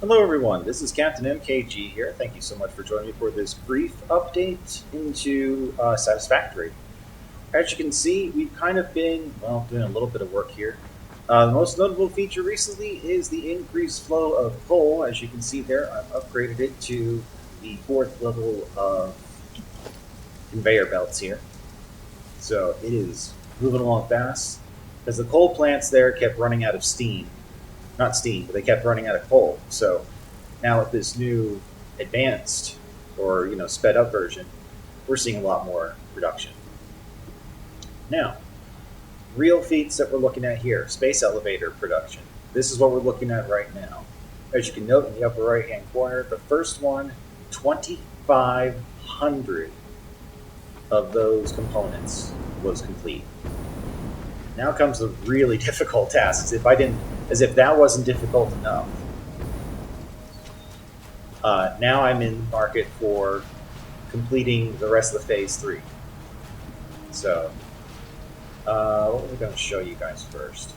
Hello, everyone. This is Captain MKG here. Thank you so much for joining me for this brief update into Satisfactory. As you can see, we've kind of been, well, doing a little bit of work here. The most notable feature recently is the increased flow of coal. As you can see there, I've upgraded it to the fourth level of conveyor belts here. So it is moving along fast because the coal plants there kept running out of steam. Not steam, but they kept running out of coal. So now with this new advanced or sped up version, we're seeing a lot more production. Now, real feats that we're looking at here: space elevator production. This is what we're looking at right now. As you can note in the upper right hand corner, the first one, 2,500 of those components was complete. Now comes the really difficult tasks. As if that wasn't difficult enough, now I'm in the market for completing the rest of the phase 3. So, what am I going to show you guys first?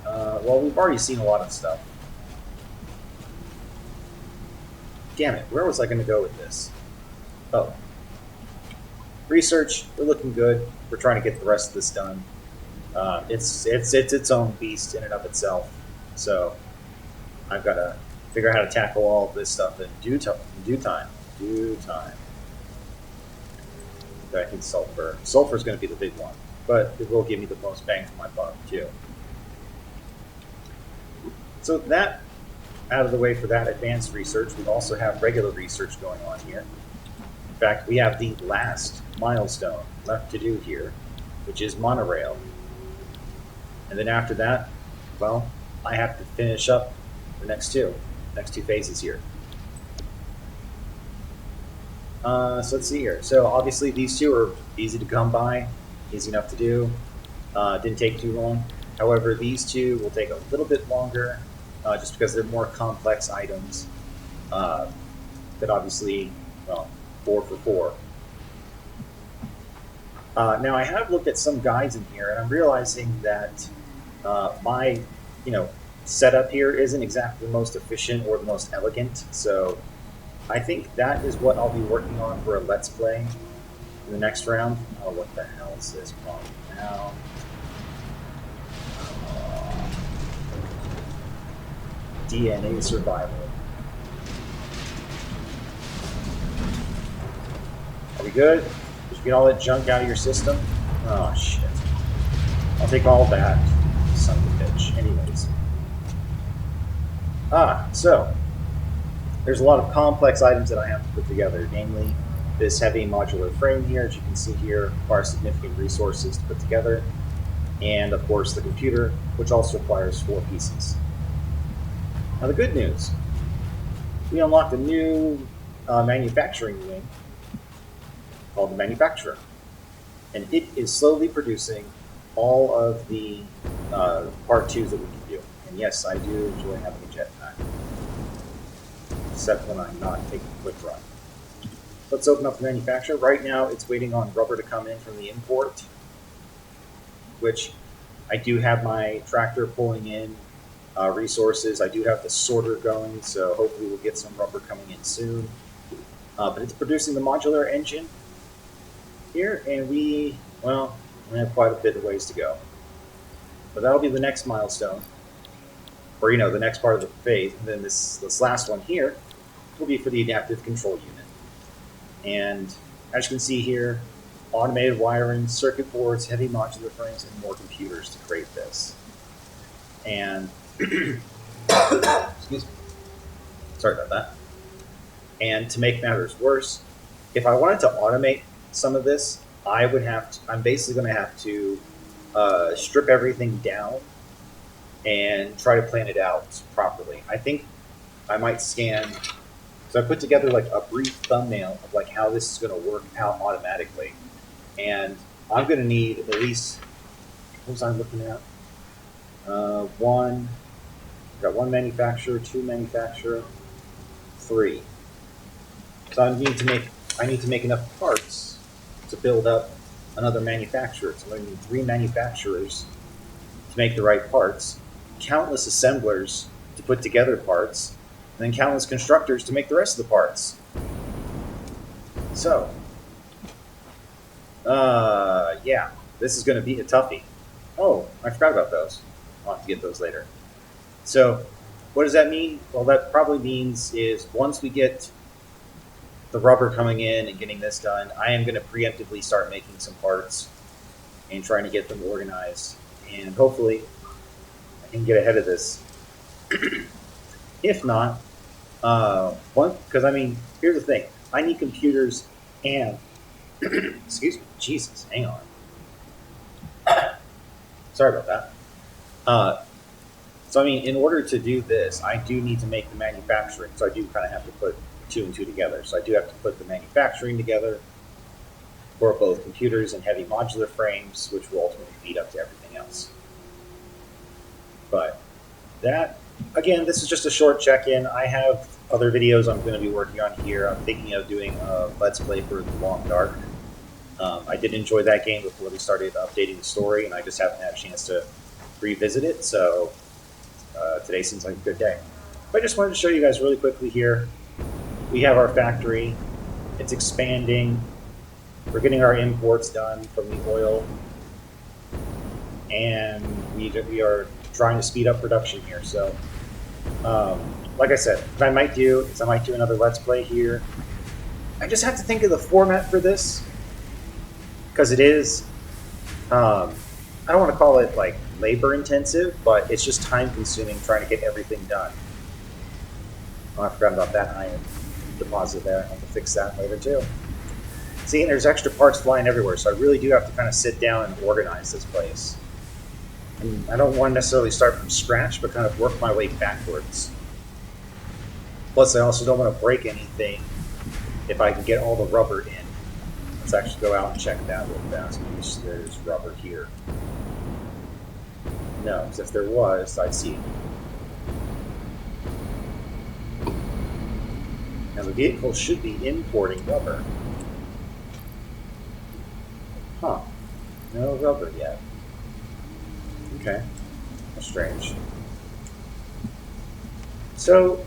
Well, we've already seen a lot of stuff. Damn it, where was I going to go with this? Oh. Research, we're looking good. We're trying to get the rest of this done. It's its own beast in and of itself. So, I've got to figure out how to tackle all of this stuff in due time. I think sulfur. Sulfur is going to be the big one, but it will give me the most bang for my buck too. So that out of the way for that advanced research, we also have regular research going on here. In fact, we have the last milestone left to do here, which is monorail. And then after that, well, I have to finish up the next two phases here. So let's see here. So obviously these two are easy to come by, easy enough to do. Didn't take too long. However, these two will take a little bit longer, just because they're more complex items. That obviously, well, 4 for 4. Now I have looked at some guides in here, and I'm realizing that my, setup here isn't exactly the most efficient or the most elegant. So I think that is what I'll be working on for a Let's Play in the next round. Oh, what the hell is this problem now? DNA survival. Are we good? Did you get all that junk out of your system? Oh, shit. I'll take all that. Son of a bitch. Anyways. So there's a lot of complex items that I have to put together, namely this heavy modular frame here, as you can see here, requires significant resources to put together, and of course the computer, which also requires 4 pieces. Now the good news, we unlocked a new manufacturing wing called the Manufacturer, and it is slowly producing all of the Part 2s that we can do. And yes, I do enjoy having a jetpack, except when I'm not taking a quick run. Let's open up the manufacturer. Right now, it's waiting on rubber to come in from the import, which I do have my tractor pulling in resources. I do have the sorter going, so hopefully we'll get some rubber coming in soon. But it's producing the modular engine here, and we have quite a bit of ways to go. But that'll be the next milestone, or the next part of the phase. And then this last one here will be for the adaptive control unit. And as you can see here, automated wiring, circuit boards, heavy modular frames, and more computers to create this. And excuse me, sorry about that. And to make matters worse, if I wanted to automate some of this, I'm basically going to have to strip everything down and try to plan it out properly. I think I might scan. So I put together like a brief thumbnail of like how this is going to work out automatically, and I'm going to need at least, what was I looking at? Got one manufacturer, 2 manufacturer, 3. So I need to make enough parts to build up another manufacturer. So I'm going to need 3 manufacturers to make the right parts, countless assemblers to put together parts, and then countless constructors to make the rest of the parts. So, yeah, this is going to be a toughie. Oh, I forgot about those. I'll have to get those later. So, what does that mean? Well, that probably means is once we get the rubber coming in and getting this done, I am going to preemptively start making some parts and trying to get them organized. And hopefully, I can get ahead of this. If not, because I mean, here's the thing: I need computers and excuse me, Jesus, hang on. Sorry about that. So I mean, in order to do this, I do need to make the manufacturing. So I do kind of have to put two and two together. So I do have to put the manufacturing together for both computers and heavy modular frames, which will ultimately feed up to everything else. But that, again, this is just a short check-in. I have other videos I'm going to be working on here. I'm thinking of doing a Let's Play for The Long Dark. I did enjoy that game before they started updating the story, and I just haven't had a chance to revisit it, so today seems like a good day. But I just wanted to show you guys really quickly here. We have our factory. It's expanding. We're getting our imports done from the oil. And we are trying to speed up production here. So, like I said, what I might do is I might do another Let's Play here. I just have to think of the format for this. Because it is, I don't want to call it like labor intensive, but it's just time consuming trying to get everything done. Oh, I forgot about that iron deposit there. I'll have to fix that later too. See, and there's extra parts flying everywhere, so I really do have to kind of sit down and organize this place. And I don't want to necessarily start from scratch, but kind of work my way backwards. Plus, I also don't want to break anything if I can get all the rubber in. Let's actually go out and check that real fast. There's rubber here. No, because if there was, I'd see it. Now the vehicle should be importing rubber. Huh. No rubber yet. Okay. That's strange. So,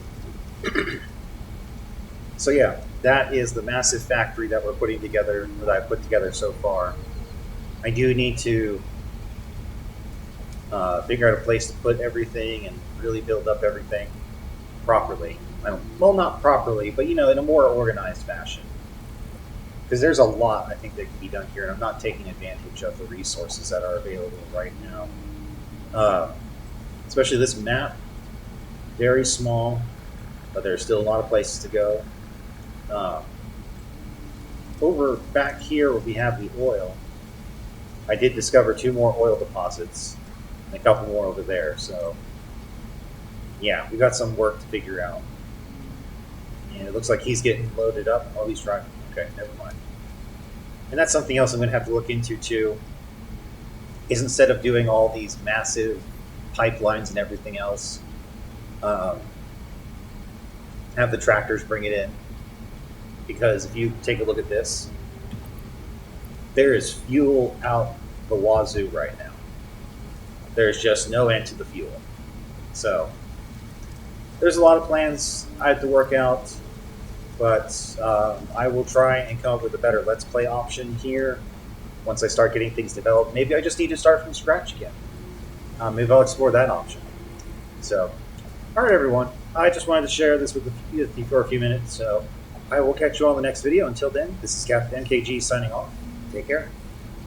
yeah, that is the massive factory that we're putting together, that I've put together so far. I do need to figure out a place to put everything and really build up everything properly. Well, not properly, but you know, in a more organized fashion. Because there's a lot I think that can be done here, and I'm not taking advantage of the resources that are available right now. Especially this map, very small, but there's still a lot of places to go. Over back here where we have the oil, I did discover 2 more oil deposits and a couple more over there, so yeah, we got some work to figure out. And it looks like he's getting loaded up. Oh, he's driving. Okay, never mind. And that's something else I'm going to have to look into too, is instead of doing all these massive pipelines and everything else, have the tractors bring it in. Because if you take a look at this, there is fuel out the wazoo right now. There's just no end to the fuel. So there's a lot of plans I have to work out, but I will try and come up with a better Let's Play option here once I start getting things developed. Maybe I just need to start from scratch again. Maybe I'll explore that option. So, all right, everyone. I just wanted to share this with you for a few minutes, so I will catch you on the next video. Until then, this is Captain MKG signing off. Take care.